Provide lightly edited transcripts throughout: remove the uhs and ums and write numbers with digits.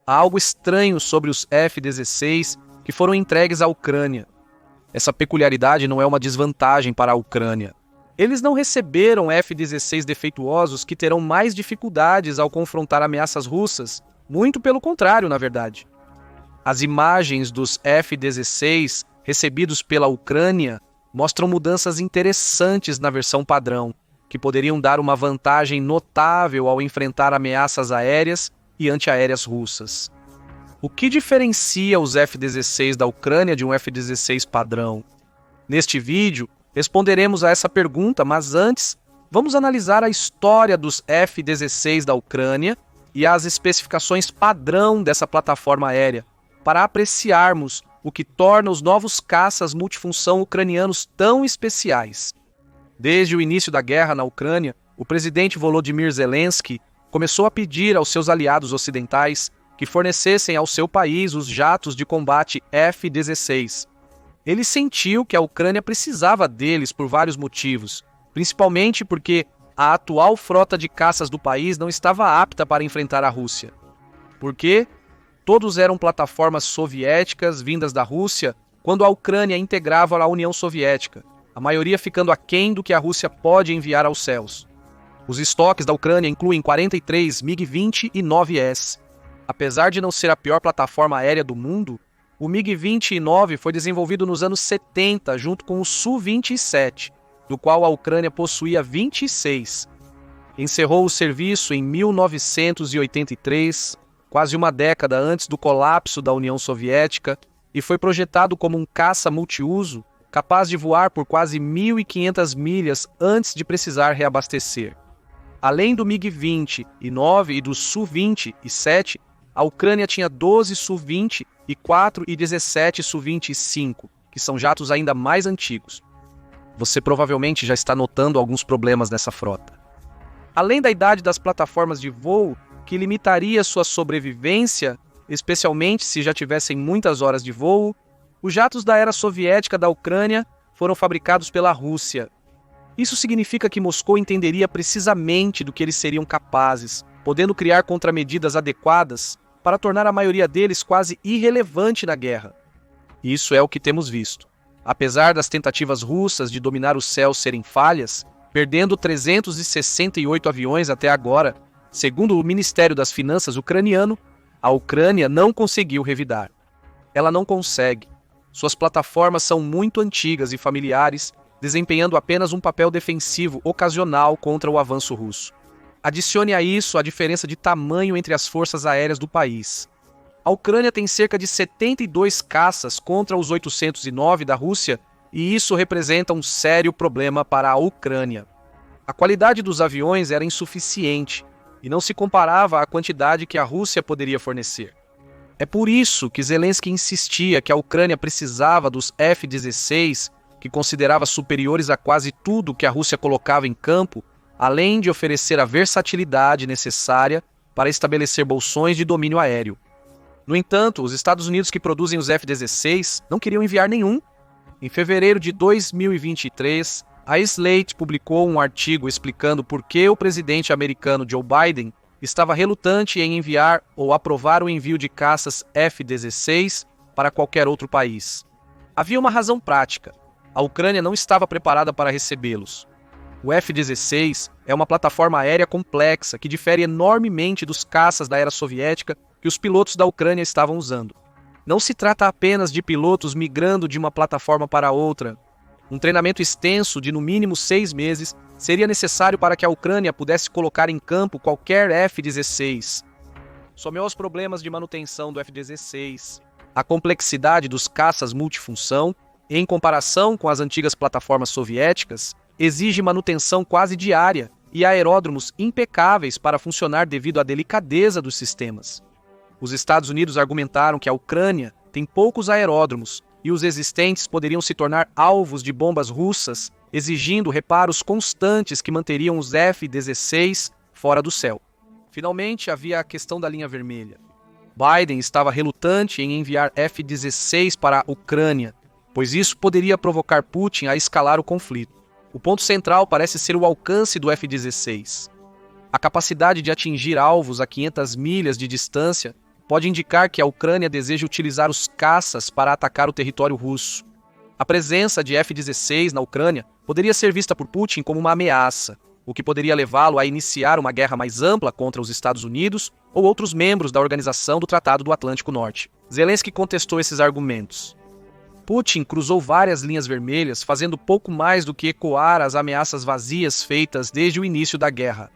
há algo estranho sobre os F-16 que foram entregues à Ucrânia. Essa peculiaridade não é uma desvantagem para a Ucrânia. Eles não receberam F-16 defeituosos que terão mais dificuldades ao confrontar ameaças russas, muito pelo contrário, na verdade. As imagens dos F-16 recebidos pela Ucrânia mostram mudanças interessantes na versão padrão, que poderiam dar uma vantagem notável ao enfrentar ameaças aéreas e antiaéreas russas. O que diferencia os F-16 da Ucrânia de um F-16 padrão? Neste vídeo, responderemos a essa pergunta, mas antes, vamos analisar a história dos F-16 da Ucrânia e as especificações padrão dessa plataforma aérea, para apreciarmos o que torna os novos caças multifunção ucranianos tão especiais. Desde o início da guerra na Ucrânia, o presidente Volodymyr Zelensky começou a pedir aos seus aliados ocidentais que fornecessem ao seu país os jatos de combate F-16. Ele sentiu que a Ucrânia precisava deles por vários motivos, principalmente porque a atual frota de caças do país não estava apta para enfrentar a Rússia. Porque todos eram plataformas soviéticas vindas da Rússia quando a Ucrânia integrava a União Soviética, a maioria ficando aquém do que a Rússia pode enviar aos céus. Os estoques da Ucrânia incluem 43 MiG-20 e 9S. Apesar de não ser a pior plataforma aérea do mundo, o MiG-20 e 9 foi desenvolvido nos anos 70 junto com o Su-27, do qual a Ucrânia possuía 26. Encerrou o serviço em 1983, quase uma década antes do colapso da União Soviética, e foi projetado como um caça multiuso capaz de voar por quase 1.500 milhas antes de precisar reabastecer. Além do MiG-20 e 9 e do Su-20 e 7, a Ucrânia tinha 12 Su-20 e 4 e 17 Su-20 e 5, que são jatos ainda mais antigos. Você provavelmente já está notando alguns problemas nessa frota. Além da idade das plataformas de voo, que limitaria sua sobrevivência, especialmente se já tivessem muitas horas de voo, os jatos da era soviética da Ucrânia foram fabricados pela Rússia. Isso significa que Moscou entenderia precisamente do que eles seriam capazes, podendo criar contramedidas adequadas para tornar a maioria deles quase irrelevante na guerra. Isso é o que temos visto. Apesar das tentativas russas de dominar os céus serem falhas, perdendo 368 aviões até agora, segundo o Ministério das Finanças ucraniano, a Ucrânia não conseguiu revidar. Ela não consegue. Suas plataformas são muito antigas e familiares, desempenhando apenas um papel defensivo ocasional contra o avanço russo. Adicione a isso a diferença de tamanho entre as forças aéreas do país. A Ucrânia tem cerca de 72 caças contra os 809 da Rússia, e isso representa um sério problema para a Ucrânia. A qualidade dos aviões era insuficiente e não se comparava à quantidade que a Rússia poderia fornecer. É por isso que Zelensky insistia que a Ucrânia precisava dos F-16, que considerava superiores a quase tudo que a Rússia colocava em campo, além de oferecer a versatilidade necessária para estabelecer bolsões de domínio aéreo. No entanto, os Estados Unidos, que produzem os F-16, não queriam enviar nenhum. Em fevereiro de 2023, a Slate publicou um artigo explicando por que o presidente americano Joe Biden estava relutante em enviar ou aprovar o envio de caças F-16 para qualquer outro país. Havia uma razão prática. A Ucrânia não estava preparada para recebê-los. O F-16 é uma plataforma aérea complexa que difere enormemente dos caças da era soviética que os pilotos da Ucrânia estavam usando. Não se trata apenas de pilotos migrando de uma plataforma para outra. Um treinamento extenso de no mínimo 6 meses seria necessário para que a Ucrânia pudesse colocar em campo qualquer F-16. Some aos problemas de manutenção do F-16, a complexidade dos caças multifunção, em comparação com as antigas plataformas soviéticas, exige manutenção quase diária e aeródromos impecáveis para funcionar devido à delicadeza dos sistemas. Os Estados Unidos argumentaram que a Ucrânia tem poucos aeródromos e os existentes poderiam se tornar alvos de bombas russas, exigindo reparos constantes que manteriam os F-16 fora do céu. Finalmente, havia a questão da linha vermelha. Biden estava relutante em enviar F-16 para a Ucrânia, pois isso poderia provocar Putin a escalar o conflito. O ponto central parece ser o alcance do F-16. A capacidade de atingir alvos a 500 milhas de distância pode indicar que a Ucrânia deseja utilizar os caças para atacar o território russo. A presença de F-16 na Ucrânia poderia ser vista por Putin como uma ameaça, o que poderia levá-lo a iniciar uma guerra mais ampla contra os Estados Unidos ou outros membros da Organização do Tratado do Atlântico Norte. Zelensky contestou esses argumentos. Putin cruzou várias linhas vermelhas, fazendo pouco mais do que ecoar as ameaças vazias feitas desde o início da guerra.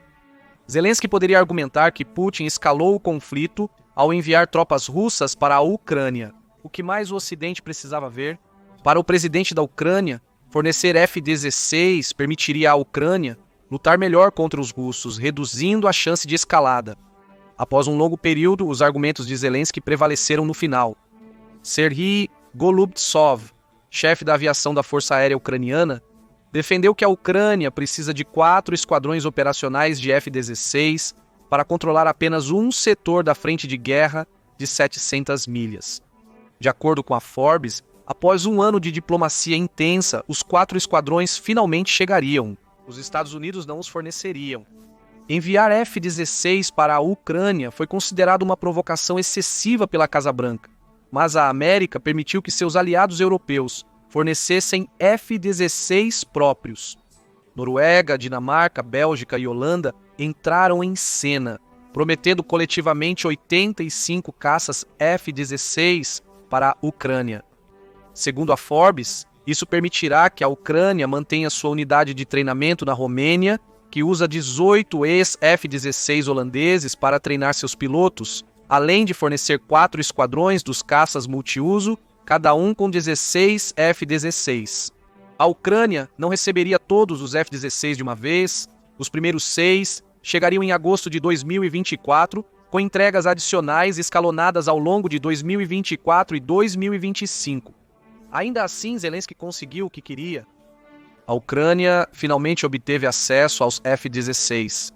Zelensky poderia argumentar que Putin escalou o conflito ao enviar tropas russas para a Ucrânia. O que mais o Ocidente precisava ver? Para o presidente da Ucrânia, fornecer F-16 permitiria à Ucrânia lutar melhor contra os russos, reduzindo a chance de escalada. Após um longo período, os argumentos de Zelensky prevaleceram no final. Serhiy Golubtsov, chefe da aviação da Força Aérea Ucraniana, defendeu que a Ucrânia precisa de 4 esquadrões operacionais de F-16 para controlar apenas um setor da frente de guerra de 700 milhas. De acordo com a Forbes, após um ano de diplomacia intensa, os 4 esquadrões finalmente chegariam. Os Estados Unidos não os forneceriam. Enviar F-16 para a Ucrânia foi considerado uma provocação excessiva pela Casa Branca, mas a América permitiu que seus aliados europeus fornecessem F-16 próprios. Noruega, Dinamarca, Bélgica e Holanda entraram em cena, prometendo coletivamente 85 caças F-16 para a Ucrânia. Segundo a Forbes, isso permitirá que a Ucrânia mantenha sua unidade de treinamento na Romênia, que usa 18 ex-F-16 holandeses para treinar seus pilotos, além de fornecer 4 esquadrões dos caças multiuso, cada um com 16 F-16. A Ucrânia não receberia todos os F-16 de uma vez, os primeiros 6 chegariam em agosto de 2024, com entregas adicionais escalonadas ao longo de 2024 e 2025. Ainda assim, Zelensky conseguiu o que queria. A Ucrânia finalmente obteve acesso aos F-16.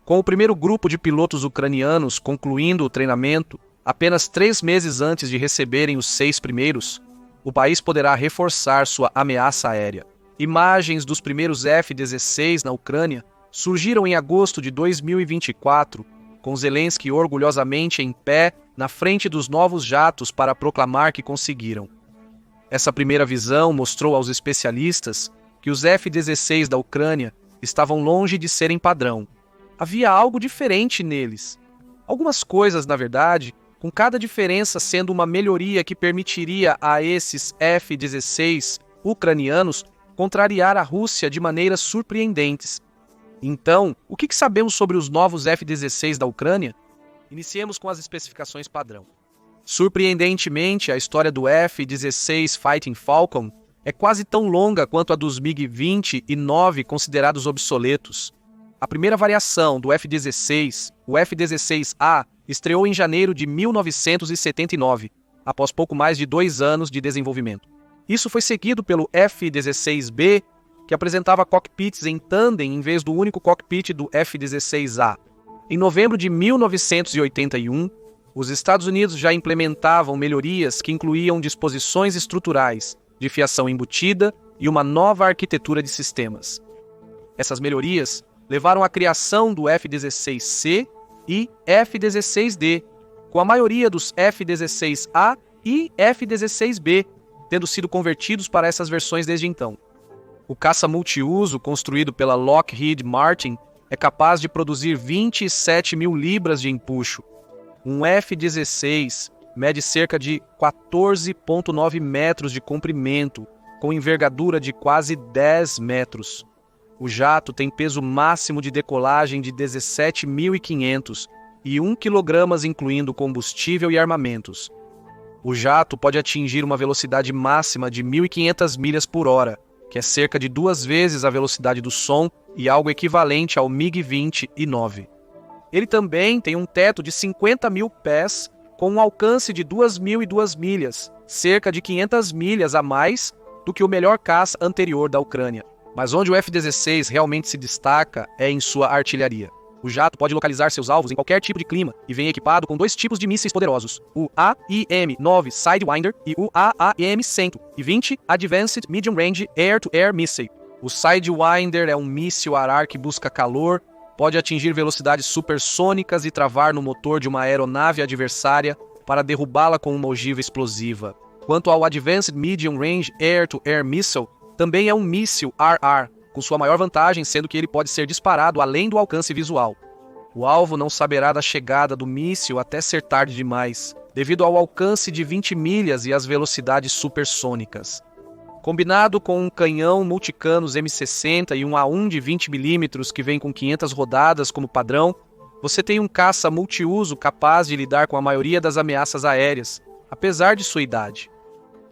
Com o primeiro grupo de pilotos ucranianos concluindo o treinamento, apenas 3 meses antes de receberem os 6 primeiros, o país poderá reforçar sua ameaça aérea. Imagens dos primeiros F-16 na Ucrânia surgiram em agosto de 2024, com Zelensky orgulhosamente em pé na frente dos novos jatos para proclamar que conseguiram. Essa primeira visão mostrou aos especialistas que os F-16 da Ucrânia estavam longe de serem padrão. Havia algo diferente neles. Algumas coisas, na verdade, com cada diferença sendo uma melhoria que permitiria a esses F-16 ucranianos contrariar a Rússia de maneiras surpreendentes. Então, o que sabemos sobre os novos F-16 da Ucrânia? Iniciemos com as especificações padrão. Surpreendentemente, a história do F-16 Fighting Falcon é quase tão longa quanto a dos MiG-20 e 9 considerados obsoletos. A primeira variação do F-16, o F-16A, estreou em janeiro de 1979, após pouco mais de 2 anos de desenvolvimento. Isso foi seguido pelo F-16B, que apresentava cockpits em tandem em vez do único cockpit do F-16A. Em novembro de 1981, os Estados Unidos já implementavam melhorias que incluíam disposições estruturais, de fiação embutida e uma nova arquitetura de sistemas. Essas melhorias levaram à criação do F-16C e F-16D, com a maioria dos F-16A e F-16B tendo sido convertidos para essas versões desde então. O caça multiuso construído pela Lockheed Martin é capaz de produzir 27 mil libras de empuxo. Um F-16 mede cerca de 14,9 metros de comprimento, com envergadura de quase 10 metros. O jato tem peso máximo de decolagem de 17.500 e 1 kg incluindo combustível e armamentos. O jato pode atingir uma velocidade máxima de 1.500 milhas por hora, que é cerca de 2 vezes a velocidade do som e algo equivalente ao MiG-20 e 9. Ele também tem um teto de 50 mil pés, com um alcance de 2.002 milhas, cerca de 500 milhas a mais do que o melhor caça anterior da Ucrânia. Mas onde o F-16 realmente se destaca é em sua artilharia. O jato pode localizar seus alvos em qualquer tipo de clima e vem equipado com 2 tipos de mísseis poderosos, o AIM-9 Sidewinder e o AIM-120 Advanced Medium Range Air-to-Air Missile. O Sidewinder é um míssil arar que busca calor, pode atingir velocidades supersônicas e travar no motor de uma aeronave adversária para derrubá-la com uma ogiva explosiva. Quanto ao Advanced Medium Range Air-to-Air Missile, também é um míssil RR, com sua maior vantagem sendo que ele pode ser disparado além do alcance visual. O alvo não saberá da chegada do míssil até ser tarde demais, devido ao alcance de 20 milhas e às velocidades supersônicas. Combinado com um canhão multicanos M60 e um A1 de 20 mm que vem com 500 rodadas como padrão, você tem um caça multiuso capaz de lidar com a maioria das ameaças aéreas, apesar de sua idade.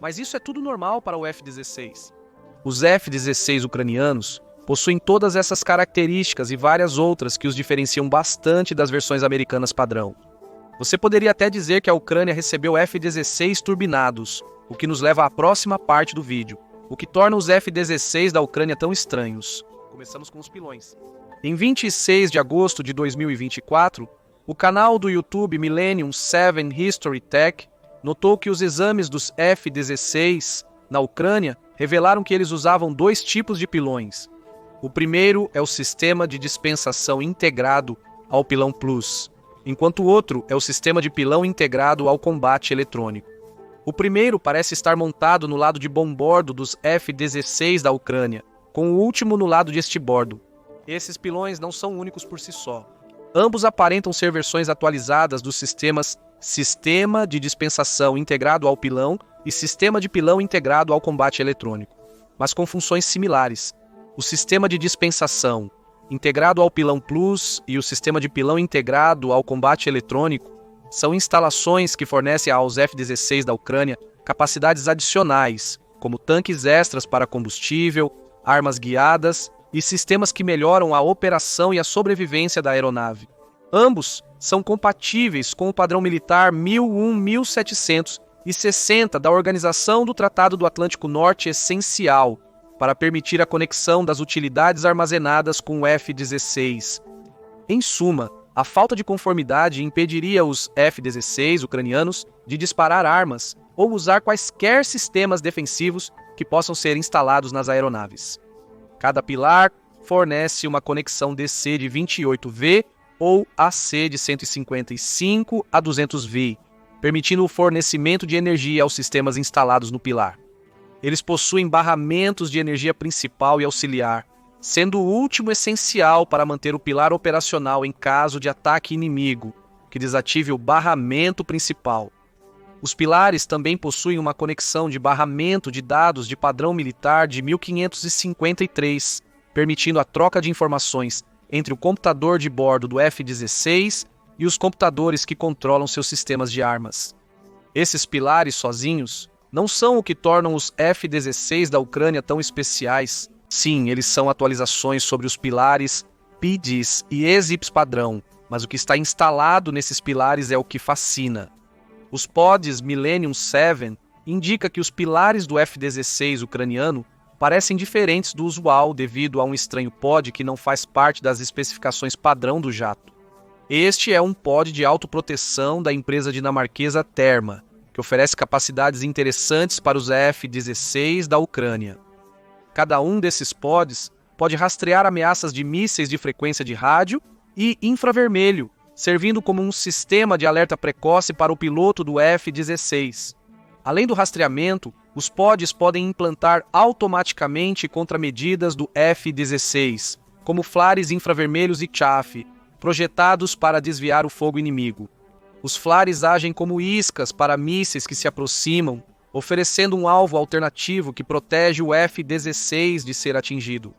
Mas isso é tudo normal para o F-16. Os F-16 ucranianos possuem todas essas características e várias outras que os diferenciam bastante das versões americanas padrão. Você poderia até dizer que a Ucrânia recebeu F-16 turbinados, o que nos leva à próxima parte do vídeo, o que torna os F-16 da Ucrânia tão estranhos. Começamos com os pilões. Em 26 de agosto de 2024, o canal do YouTube Millennium 7 History Tech notou que os exames dos F-16 na Ucrânia revelaram que eles usavam dois tipos de pilões. O primeiro é o sistema de dispensação integrado ao pilão Plus, enquanto o outro é o sistema de pilão integrado ao combate eletrônico. O primeiro parece estar montado no lado de bombordo dos F-16 da Ucrânia, com o último no lado de estibordo. Esses pilões não são únicos por si só. Ambos aparentam ser versões atualizadas dos sistemas Sistema de Dispensação Integrado ao Pilão e Sistema de Pilão Integrado ao Combate Eletrônico, mas com funções similares. O Sistema de Dispensação Integrado ao Pilão Plus e o Sistema de Pilão Integrado ao Combate Eletrônico são instalações que fornecem aos F-16 da Ucrânia capacidades adicionais, como tanques extras para combustível, armas guiadas e sistemas que melhoram a operação e a sobrevivência da aeronave. Ambos são compatíveis com o padrão militar 1001-1760 da Organização do Tratado do Atlântico Norte essencial para permitir a conexão das utilidades armazenadas com o F-16. Em suma, a falta de conformidade impediria os F-16 ucranianos de disparar armas ou usar quaisquer sistemas defensivos que possam ser instalados nas aeronaves. Cada pilar fornece uma conexão DC de 28V ou AC de 155 a 200V, permitindo o fornecimento de energia aos sistemas instalados no pilar. Eles possuem barramentos de energia principal e auxiliar, sendo o último essencial para manter o pilar operacional em caso de ataque inimigo, que desative o barramento principal. Os pilares também possuem uma conexão de barramento de dados de padrão militar de 1553, permitindo a troca de informações entre o computador de bordo do F-16 e os computadores que controlam seus sistemas de armas. Esses pilares sozinhos não são o que tornam os F-16 da Ucrânia tão especiais. Sim, eles são atualizações sobre os pilares PIDs e EXIPs padrão, mas o que está instalado nesses pilares é o que fascina. Os pods Millennium 7 indica que os pilares do F-16 ucraniano parecem diferentes do usual devido a um estranho pod que não faz parte das especificações padrão do jato. Este é um pod de autoproteção da empresa dinamarquesa Terma, que oferece capacidades interessantes para os F-16 da Ucrânia. Cada um desses pods pode rastrear ameaças de mísseis de frequência de rádio e infravermelho, servindo como um sistema de alerta precoce para o piloto do F-16. Além do rastreamento, os pods podem implantar automaticamente contramedidas do F-16, como flares infravermelhos e chaff, projetados para desviar o fogo inimigo. Os flares agem como iscas para mísseis que se aproximam, oferecendo um alvo alternativo que protege o F-16 de ser atingido.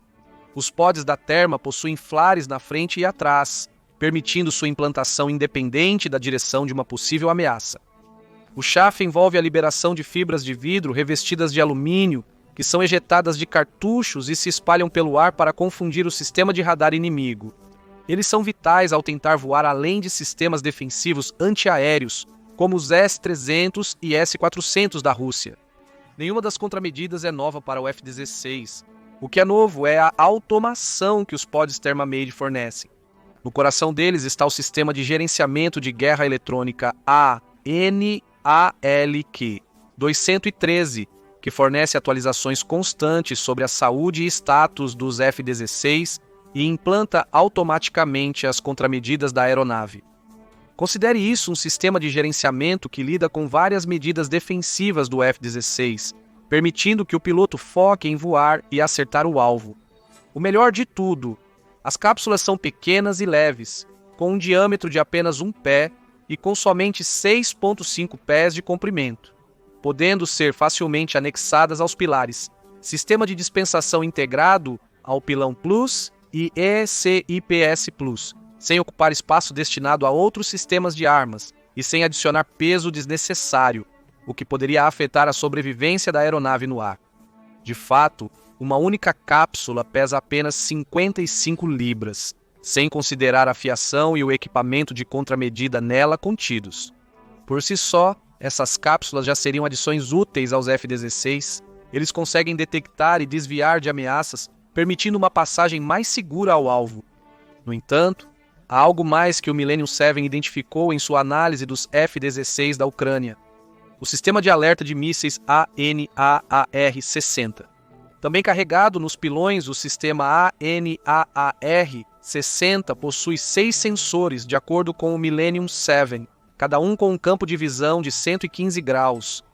Os pods da Terma possuem flares na frente e atrás, permitindo sua implantação independente da direção de uma possível ameaça. O chaff envolve a liberação de fibras de vidro revestidas de alumínio, que são ejetadas de cartuchos e se espalham pelo ar para confundir o sistema de radar inimigo. Eles são vitais ao tentar voar além de sistemas defensivos antiaéreos, como os S-300 e S-400 da Rússia. Nenhuma das contramedidas é nova para o F-16. O que é novo é a automação que os pods Thermamade fornecem. No coração deles está o sistema de gerenciamento de guerra eletrônica ANALQ 213, que fornece atualizações constantes sobre a saúde e status dos F-16 e implanta automaticamente as contramedidas da aeronave. Considere isso um sistema de gerenciamento que lida com várias medidas defensivas do F-16, permitindo que o piloto foque em voar e acertar o alvo. O melhor de tudo, as cápsulas são pequenas e leves, com um diâmetro de apenas 1 pé e com somente 6,5 pés de comprimento, podendo ser facilmente anexadas aos pilares, sistema de dispensação integrado ao pilão Plus e ECIPS Plus, sem ocupar espaço destinado a outros sistemas de armas e sem adicionar peso desnecessário, o que poderia afetar a sobrevivência da aeronave no ar. De fato, uma única cápsula pesa apenas 55 libras, sem considerar a fiação e o equipamento de contramedida nela contidos. Por si só, essas cápsulas já seriam adições úteis aos F-16. Eles conseguem detectar e desviar de ameaças, permitindo uma passagem mais segura ao alvo. No entanto, há algo mais que o Millennium 7 identificou em sua análise dos F-16 da Ucrânia: o sistema de alerta de mísseis ANAAR-60. Também carregado nos pilões, o sistema ANAAR-60 possui 6 sensores, de acordo com o Millennium 7, cada um com um campo de visão de 115 graus.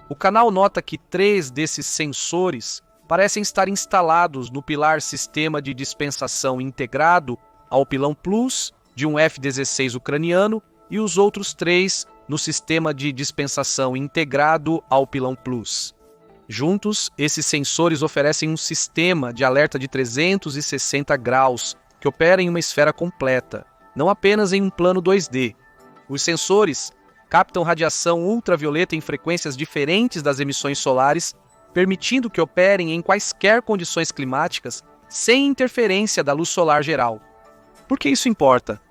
O canal nota que 3 desses sensores parecem estar instalados no pilar Sistema de Dispensação Integrado ao pilão Plus de um F-16 ucraniano e os outros 3 no Sistema de Dispensação Integrado ao pilão Plus. Juntos, esses sensores oferecem um sistema de alerta de 360 graus que opera em uma esfera completa, não apenas em um plano 2D. Os sensores captam radiação ultravioleta em frequências diferentes das emissões solares, permitindo que operem em quaisquer condições climáticas sem interferência da luz solar geral. Por que isso importa?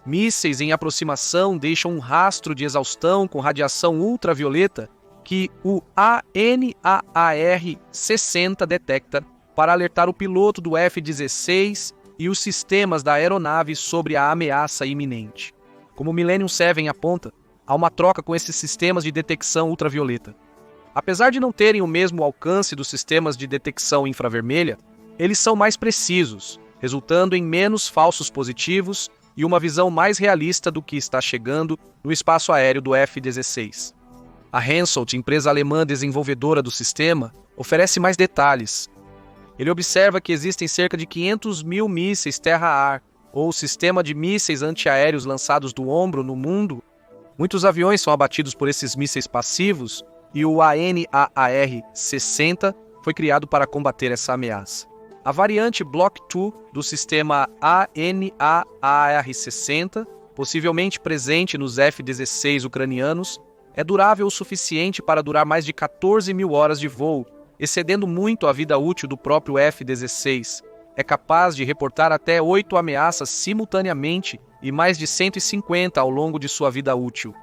Mísseis em aproximação deixam um rastro de exaustão com radiação ultravioleta que o ANAAR-60 detecta para alertar o piloto do F-16 e os sistemas da aeronave sobre a ameaça iminente. Como o Millennium 7 aponta, há uma troca com esses sistemas de detecção ultravioleta. Apesar de não terem o mesmo alcance dos sistemas de detecção infravermelha, eles são mais precisos, resultando em menos falsos positivos e uma visão mais realista do que está chegando no espaço aéreo do F-16. A Hensoldt, empresa alemã desenvolvedora do sistema, oferece mais detalhes. Ele observa que existem cerca de 500 mil mísseis terra-ar, ou sistema de mísseis antiaéreos lançados do ombro no mundo. Muitos aviões são abatidos por esses mísseis passivos e o ANAAR-60 foi criado para combater essa ameaça. A variante Block 2 do sistema ANAAR-60, possivelmente presente nos F-16 ucranianos, é durável o suficiente para durar mais de 14 mil horas de voo, excedendo muito a vida útil do próprio F-16. É capaz de reportar até 8 ameaças simultaneamente e mais de 150 ao longo de sua vida útil.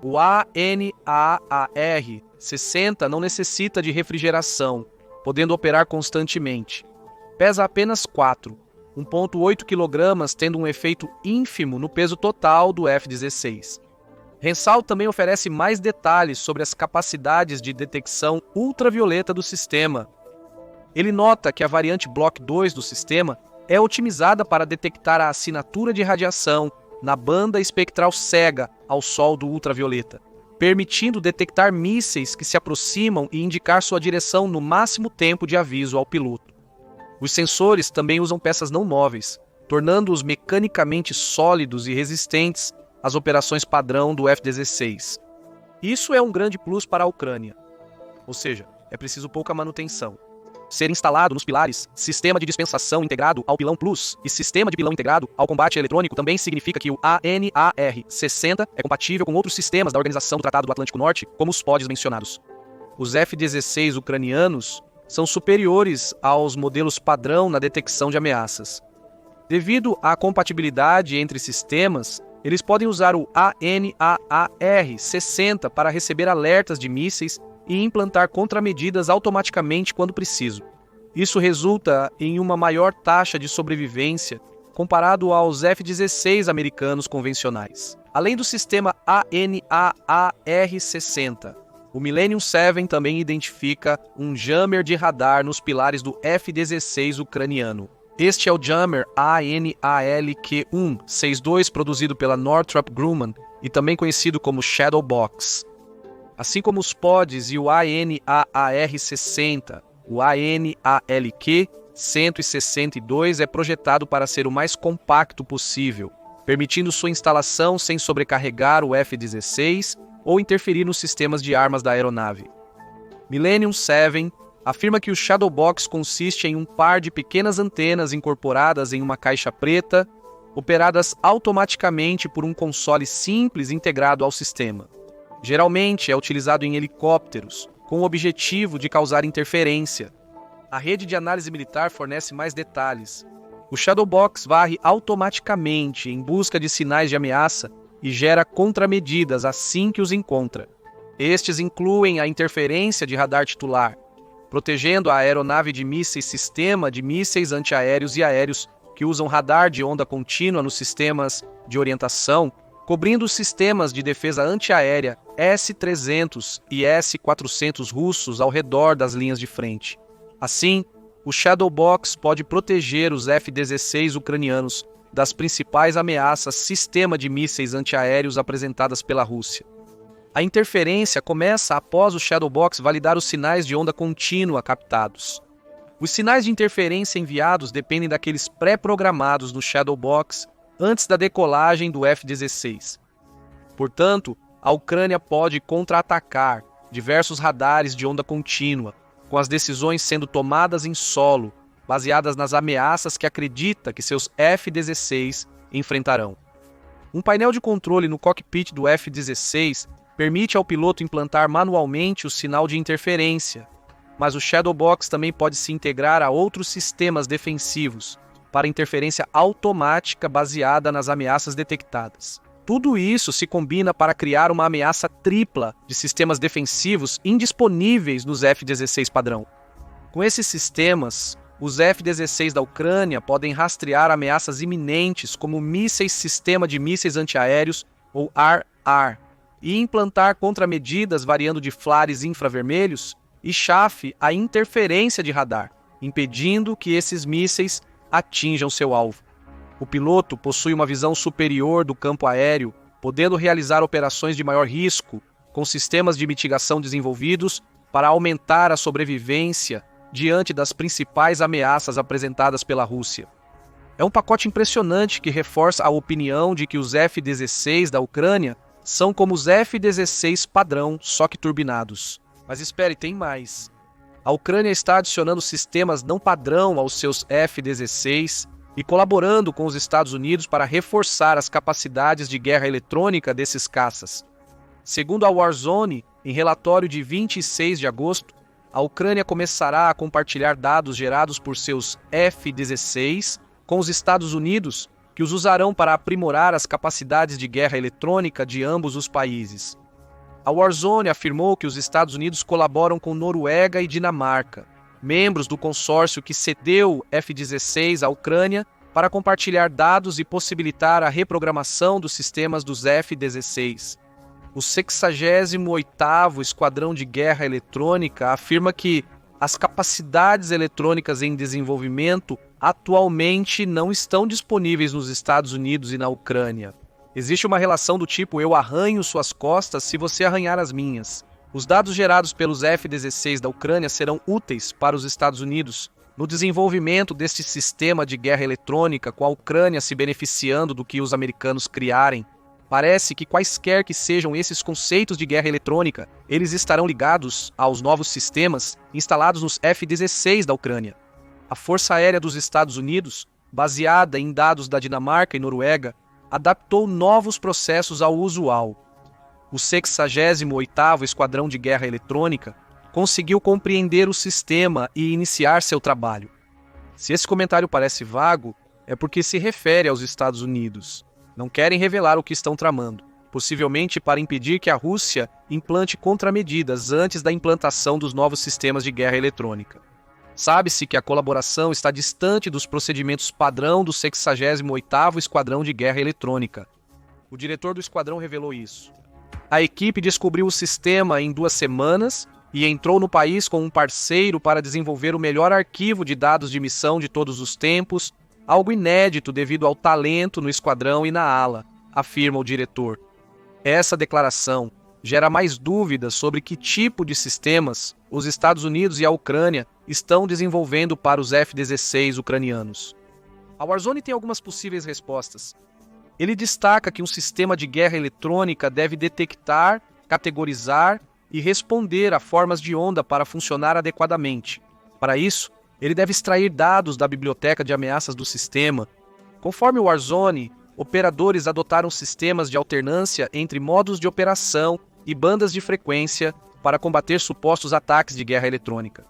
O ANAAR-60 não necessita de refrigeração, podendo operar constantemente. Pesa apenas 1,8 kg, tendo um efeito ínfimo no peso total do F-16. Hensoldt também oferece mais detalhes sobre as capacidades de detecção ultravioleta do sistema. Ele nota que a variante Block 2 do sistema é otimizada para detectar a assinatura de radiação na banda espectral cega ao sol do ultravioleta, permitindo detectar mísseis que se aproximam e indicar sua direção no máximo tempo de aviso ao piloto. Os sensores também usam peças não móveis, tornando-os mecanicamente sólidos e resistentes às operações padrão do F-16. Isso é um grande plus para a Ucrânia. Ou seja, é preciso pouca manutenção. Ser instalado nos pilares Sistema de Dispensação Integrado ao pilão Plus e Sistema de Pilão Integrado ao Combate Eletrônico também significa que o ANAR-60 é compatível com outros sistemas da Organização do Tratado do Atlântico Norte, como os pods mencionados. Os F-16 ucranianos são superiores aos modelos padrão na detecção de ameaças. Devido à compatibilidade entre sistemas, eles podem usar o ANAAR-60 para receber alertas de mísseis e implantar contramedidas automaticamente quando preciso. Isso resulta em uma maior taxa de sobrevivência comparado aos F-16 americanos convencionais. Além do sistema ANAAR-60, o Millennium 7 também identifica um jammer de radar nos pilares do F-16 ucraniano. Este é o jammer ANALQ-162, produzido pela Northrop Grumman e também conhecido como Shadow Box. Assim como os pods e o ANAAR-60, o ANALQ-162 é projetado para ser o mais compacto possível, permitindo sua instalação sem sobrecarregar o F-16 ou interferir nos sistemas de armas da aeronave. Millennium 7 afirma que o Shadow Box consiste em um par de pequenas antenas incorporadas em uma caixa preta, operadas automaticamente por um console simples integrado ao sistema. Geralmente é utilizado em helicópteros, com o objetivo de causar interferência. A rede de análise militar fornece mais detalhes. O Shadow Box varre automaticamente em busca de sinais de ameaça e gera contramedidas assim que os encontra. Estes incluem a interferência de radar titular, protegendo a aeronave de mísseis sistema de mísseis antiaéreos e aéreos que usam radar de onda contínua nos sistemas de orientação, cobrindo os sistemas de defesa antiaérea S-300 e S-400 russos ao redor das linhas de frente. Assim, o Shadow Box pode proteger os F-16 ucranianos das principais ameaças sistema de mísseis antiaéreos apresentadas pela Rússia. A interferência começa após o Shadow Box validar os sinais de onda contínua captados. Os sinais de interferência enviados dependem daqueles pré-programados no Shadow Box antes da decolagem do F-16. Portanto, a Ucrânia pode contra-atacar diversos radares de onda contínua, com as decisões sendo tomadas em solo, baseadas nas ameaças que acredita que seus F-16 enfrentarão. Um painel de controle no cockpit do F-16 permite ao piloto implantar manualmente o sinal de interferência, mas o Shadow Box também pode se integrar a outros sistemas defensivos para interferência automática baseada nas ameaças detectadas. Tudo isso se combina para criar uma ameaça tripla de sistemas defensivos indisponíveis nos F-16 padrão. Com esses sistemas, os F-16 da Ucrânia podem rastrear ameaças iminentes como mísseis sistema de mísseis antiaéreos ou AR-AR, e implantar contramedidas variando de flares infravermelhos e chafe a interferência de radar, impedindo que esses mísseis atinjam seu alvo. O piloto possui uma visão superior do campo aéreo, podendo realizar operações de maior risco, com sistemas de mitigação desenvolvidos para aumentar a sobrevivência diante das principais ameaças apresentadas pela Rússia. É um pacote impressionante que reforça a opinião de que os F-16 da Ucrânia são como os F-16 padrão, só que turbinados. Mas espere, tem mais. A Ucrânia está adicionando sistemas não padrão aos seus F-16 e colaborando com os Estados Unidos para reforçar as capacidades de guerra eletrônica desses caças. Segundo a Warzone, em relatório de 26 de agosto, a Ucrânia começará a compartilhar dados gerados por seus F-16 com os Estados Unidos, que os usarão para aprimorar as capacidades de guerra eletrônica de ambos os países. A Warzone afirmou que os Estados Unidos colaboram com Noruega e Dinamarca, membros do consórcio que cedeu F-16 à Ucrânia, para compartilhar dados e possibilitar a reprogramação dos sistemas dos F-16. O 68º Esquadrão de Guerra Eletrônica afirma que as capacidades eletrônicas em desenvolvimento atualmente não estão disponíveis nos Estados Unidos e na Ucrânia. Existe uma relação do tipo eu arranho suas costas se você arranhar as minhas. Os dados gerados pelos F-16 da Ucrânia serão úteis para os Estados Unidos no desenvolvimento deste sistema de guerra eletrônica, com a Ucrânia se beneficiando do que os americanos criarem. Parece que quaisquer que sejam esses conceitos de guerra eletrônica, eles estarão ligados aos novos sistemas instalados nos F-16 da Ucrânia. A Força Aérea dos Estados Unidos, baseada em dados da Dinamarca e Noruega, adaptou novos processos ao usual. O 68º Esquadrão de Guerra Eletrônica conseguiu compreender o sistema e iniciar seu trabalho. Se esse comentário parece vago, é porque se refere aos Estados Unidos. Não querem revelar o que estão tramando, possivelmente para impedir que a Rússia implante contramedidas antes da implantação dos novos sistemas de guerra eletrônica. Sabe-se que a colaboração está distante dos procedimentos padrão do 68º Esquadrão de Guerra Eletrônica. O diretor do esquadrão revelou isso. A equipe descobriu o sistema em 2 semanas e entrou no país com um parceiro para desenvolver o melhor arquivo de dados de missão de todos os tempos, algo inédito devido ao talento no esquadrão e na ala, afirma o diretor. Essa declaração gera mais dúvidas sobre que tipo de sistemas os Estados Unidos e a Ucrânia estão desenvolvendo para os F-16 ucranianos. A Warzone tem algumas possíveis respostas. Ele destaca que um sistema de guerra eletrônica deve detectar, categorizar e responder a formas de onda para funcionar adequadamente. Para isso, ele deve extrair dados da biblioteca de ameaças do sistema. Conforme o Warzone, operadores adotaram sistemas de alternância entre modos de operação e bandas de frequência para combater supostos ataques de guerra eletrônica.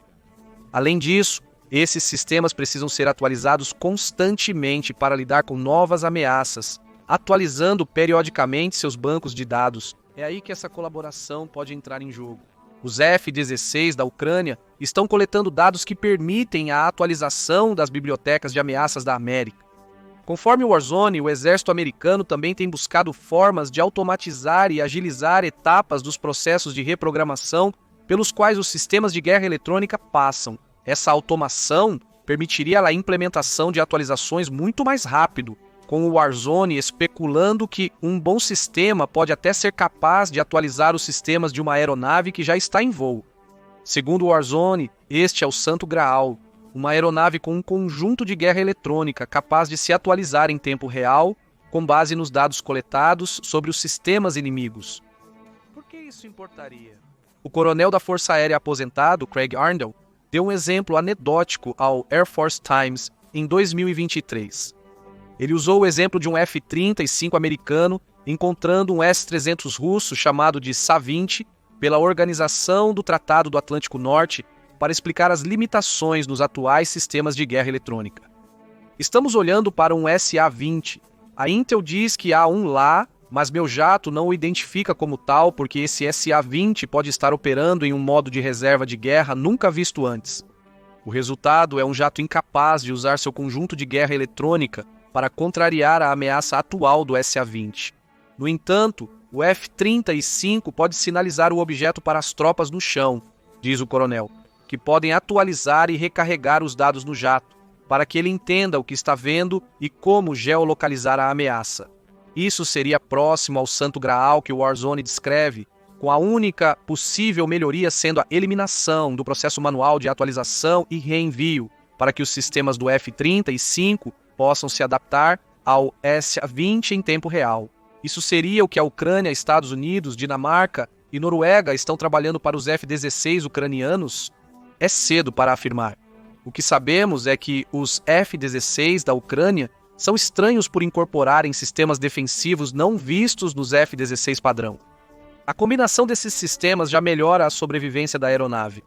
Além disso, esses sistemas precisam ser atualizados constantemente para lidar com novas ameaças, atualizando periodicamente seus bancos de dados. É aí que essa colaboração pode entrar em jogo. Os F-16 da Ucrânia estão coletando dados que permitem a atualização das bibliotecas de ameaças da América. Conforme o Warzone, o exército americano também tem buscado formas de automatizar e agilizar etapas dos processos de reprogramação pelos quais os sistemas de guerra eletrônica passam. Essa automação permitiria a implementação de atualizações muito mais rápido, com o Warzone especulando que um bom sistema pode até ser capaz de atualizar os sistemas de uma aeronave que já está em voo. Segundo o Warzone, este é o Santo Graal, uma aeronave com um conjunto de guerra eletrônica capaz de se atualizar em tempo real, com base nos dados coletados sobre os sistemas inimigos. Por que isso importaria? O coronel da Força Aérea aposentado, Craig Arndell, deu um exemplo anedótico ao Air Force Times em 2023. Ele usou o exemplo de um F-35 americano encontrando um S-300 russo chamado de Sa-20 pela Organização do Tratado do Atlântico Norte para explicar as limitações nos atuais sistemas de guerra eletrônica. Estamos olhando para um SA-20. A Intel diz que há um lá, mas meu jato não o identifica como tal porque esse SA-20 pode estar operando em um modo de reserva de guerra nunca visto antes. O resultado é um jato incapaz de usar seu conjunto de guerra eletrônica para contrariar a ameaça atual do SA-20. No entanto, o F-35 pode sinalizar o objeto para as tropas no chão, diz o coronel, que podem atualizar e recarregar os dados no jato, para que ele entenda o que está vendo e como geolocalizar a ameaça. Isso seria próximo ao Santo Graal que o Warzone descreve, com a única possível melhoria sendo a eliminação do processo manual de atualização e reenvio, para que os sistemas do F-35 possam se adaptar ao SA-20 em tempo real. Isso seria o que a Ucrânia, Estados Unidos, Dinamarca e Noruega estão trabalhando para os F-16 ucranianos? É cedo para afirmar. O que sabemos é que os F-16 da Ucrânia são estranhos por incorporarem sistemas defensivos não vistos nos F-16 padrão. A combinação desses sistemas já melhora a sobrevivência da aeronave.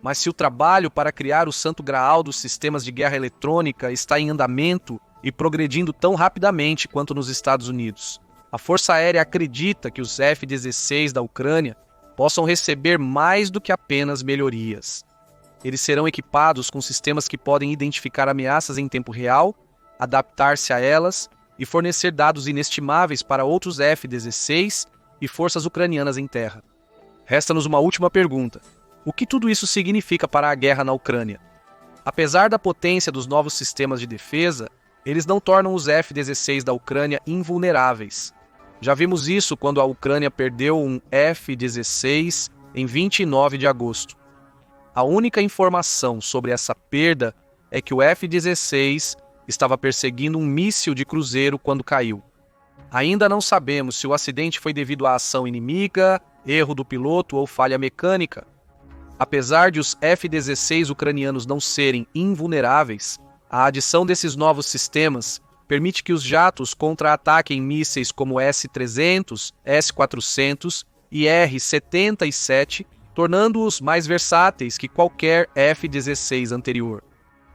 Mas se o trabalho para criar o Santo Graal dos sistemas de guerra eletrônica está em andamento e progredindo tão rapidamente quanto nos Estados Unidos, a Força Aérea acredita que os F-16 da Ucrânia possam receber mais do que apenas melhorias. Eles serão equipados com sistemas que podem identificar ameaças em tempo real, adaptar-se a elas e fornecer dados inestimáveis para outros F-16 e forças ucranianas em terra. Resta-nos uma última pergunta. O que tudo isso significa para a guerra na Ucrânia? Apesar da potência dos novos sistemas de defesa, eles não tornam os F-16 da Ucrânia invulneráveis. Já vimos isso quando a Ucrânia perdeu um F-16 em 29 de agosto. A única informação sobre essa perda é que o F-16 estava perseguindo um míssil de cruzeiro quando caiu. Ainda não sabemos se o acidente foi devido à ação inimiga, erro do piloto ou falha mecânica. Apesar de os F-16 ucranianos não serem invulneráveis, a adição desses novos sistemas permite que os jatos contra-ataquem mísseis como S-300, S-400 e R-77, tornando-os mais versáteis que qualquer F-16 anterior.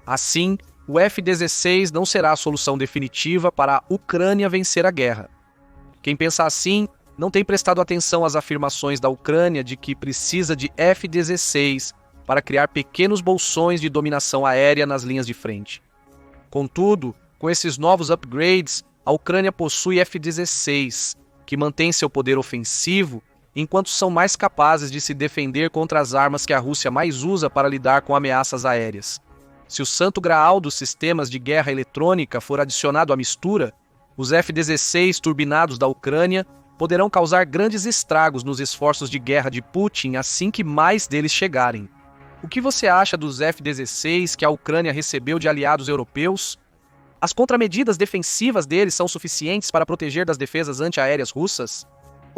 Assim, o F-16 não será a solução definitiva para a Ucrânia vencer a guerra. Quem pensa assim não tem prestado atenção às afirmações da Ucrânia de que precisa de F-16 para criar pequenos bolsões de dominação aérea nas linhas de frente. Contudo, com esses novos upgrades, a Ucrânia possui F-16, que mantém seu poder ofensivo enquanto são mais capazes de se defender contra as armas que a Rússia mais usa para lidar com ameaças aéreas. Se o santo graal dos sistemas de guerra eletrônica for adicionado à mistura, os F-16 turbinados da Ucrânia poderão causar grandes estragos nos esforços de guerra de Putin assim que mais deles chegarem. O que você acha dos F-16 que a Ucrânia recebeu de aliados europeus? As contramedidas defensivas deles são suficientes para proteger das defesas antiaéreas russas?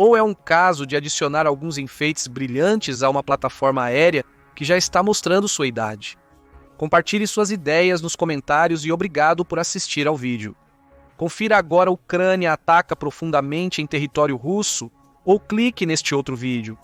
Ou é um caso de adicionar alguns enfeites brilhantes a uma plataforma aérea que já está mostrando sua idade? Compartilhe suas ideias nos comentários e obrigado por assistir ao vídeo. Confira agora: a Ucrânia ataca profundamente em território russo? Ou clique neste outro vídeo.